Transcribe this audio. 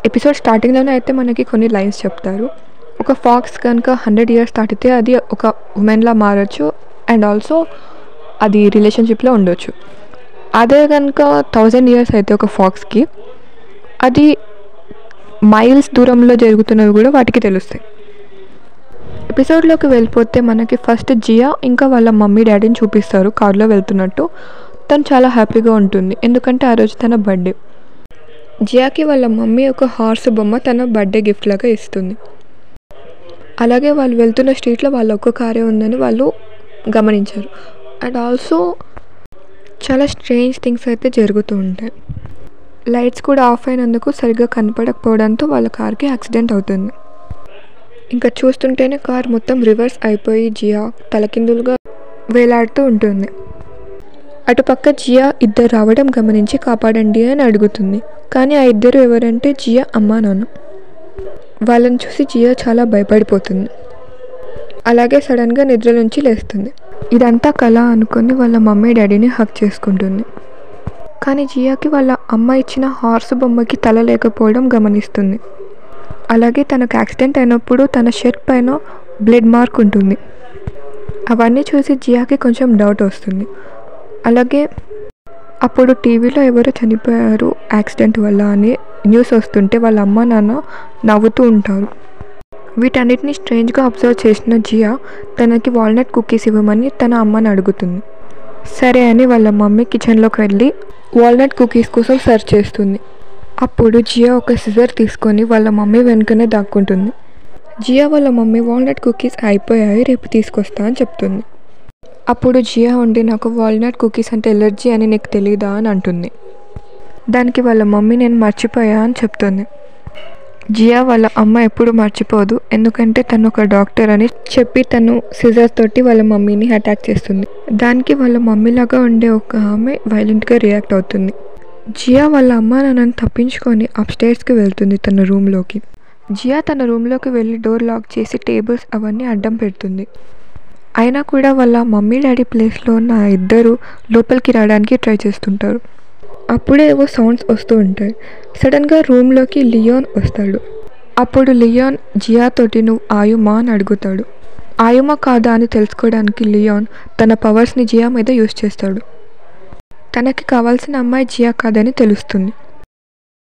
Episode స్టార్టింగ్లోనే అయితే మనకి కొన్ని లైన్స్ చెప్తారు. ఒక ఫాక్స్ కనుక 100 ఇయర్స్ దాటితే అది ఒక ఉమెన్లా మారచ్చు అండ్ ఆల్సో అది రిలేషన్షిప్లో ఉండొచ్చు. అదే కనుక 1000 ఇయర్స్ అయితే ఒక ఫాక్స్కి అది మైల్స్ దూరంలో జరుగుతున్నవి కూడా వాటికి తెలుస్తాయి. ఎపిసోడ్లోకి వెళ్ళిపోతే మనకి ఫస్ట్ జియా ఇంకా వాళ్ళ మమ్మీ డాడీని చూపిస్తారు కార్లో వెళ్తున్నట్టు. తను చాలా హ్యాపీగా ఉంటుంది ఎందుకంటే ఆ రోజు తన బర్త్డే. జియాకి వాళ్ళ మమ్మీ ఒక హార్స్ బొమ్మ తన బర్త్డే గిఫ్ట్ లాగా ఇస్తుంది. అలాగే వాళ్ళు వెళ్తున్న స్ట్రీట్లో వాళ్ళ ఒక్క కారే ఉందని వాళ్ళు గమనించారు. అండ్ ఆల్సో చాలా స్ట్రేంజ్ థింగ్స్ అయితే జరుగుతూ ఉంటాయి. లైట్స్ కూడా ఆఫ్ అయినందుకు సరిగ్గా కనపడకపోవడంతో వాళ్ళ కార్కి యాక్సిడెంట్ అవుతుంది. ఇంకా చూస్తుంటేనే కార్ మొత్తం రివర్స్ అయిపోయి జియా తలకిందులుగా వేలాడుతూ ఉంటుంది. అటుపక్క జియా ఇద్దరు రావడం గమనించి కాపాడండి అని అడుగుతుంది. కానీ ఆ ఇద్దరు ఎవరంటే జియా అమ్మా నాన్న. వాళ్ళని చూసి జియా చాలా భయపడిపోతుంది. అలాగే సడన్గా నిద్ర నుంచి లేస్తుంది. ఇదంతా కళ అనుకుని వాళ్ళ మమ్మీ డాడీని హక్ చేసుకుంటుంది. కానీ జియాకి వాళ్ళ అమ్మ ఇచ్చిన హార్స్ బొమ్మకి తల లేకపోవడం గమనిస్తుంది. అలాగే తనకు యాక్సిడెంట్ అయినప్పుడు తన షర్ట్ పైన బ్లడ్ మార్క్ ఉంటుంది. అవన్నీ చూసి జియాకి కొంచెం డౌట్ వస్తుంది. అలాగే అప్పుడు టీవీలో ఎవరో చనిపోయారు యాక్సిడెంట్ వల్ల అని న్యూస్ వస్తుంటే వాళ్ళ అమ్మ నాన్న నవ్వుతూ ఉంటారు. వీటన్నిటిని స్ట్రేంజ్గా అబ్జర్వ్ చేసిన జియా తనకి వాల్నట్ కుకీస్ ఇవ్వమని తన అమ్మని అడుగుతుంది. సరే అని వాళ్ళ మమ్మీ కిచెన్లోకి వెళ్ళి వాల్నట్ కుకీస్ కోసం సర్చ్ చేస్తుంది. అప్పుడు జియా ఒక సిజర్ తీసుకొని వాళ్ళ మమ్మీ వెనుకనే దాక్కుంటుంది. జియా వాళ్ళ మమ్మీ వాల్నట్ కుకీస్ అయిపోయాయి రేపు తీసుకొస్తా అని చెప్తుంది. అప్పుడు జియా ఉండి నాకు వాల్నట్ కుకీస్ అంటే ఎలర్జీ అని నీకు తెలీదా అని అంటుంది. దానికి వాళ్ళ మమ్మీ నేను మర్చిపోయా అని చెప్తుంది. జియా వాళ్ళ అమ్మ ఎప్పుడు మర్చిపోదు ఎందుకంటే తను ఒక డాక్టర్ అని చెప్పి తను సిజర్ తోటి వాళ్ళ మమ్మీని అటాక్ చేస్తుంది. దానికి వాళ్ళ మమ్మీలాగా ఉండే ఒక ఆమె వైలెంట్గా రియాక్ట్ అవుతుంది. జియా వాళ్ళ అమ్మ నాన్నని తప్పించుకొని అప్స్టైర్స్కి వెళ్తుంది తన రూమ్లోకి. జియా తన రూమ్లోకి వెళ్ళి డోర్ లాక్ చేసి టేబుల్స్ అవన్నీ అడ్డం పెడుతుంది. అయినా కూడా వాళ్ళ మమ్మీ డాడీ ప్లేస్లో ఉన్న ఆ ఇద్దరు లోపలికి రావడానికి ట్రై చేస్తుంటారు. అప్పుడే ఏవో సౌండ్స్ వస్తూ ఉంటాయి. సడన్గా రూమ్లోకి లియోన్ వస్తాడు. అప్పుడు లియోన్ జియా తోటి నువ్వు ఆయుమా అని అడుగుతాడు. ఆయుమా కాదా అని తెలుసుకోవడానికి లియోన్ తన పవర్స్ని జియా మీద యూజ్ చేస్తాడు. తనకి కావాల్సిన అమ్మాయి జియా కాదని తెలుస్తుంది.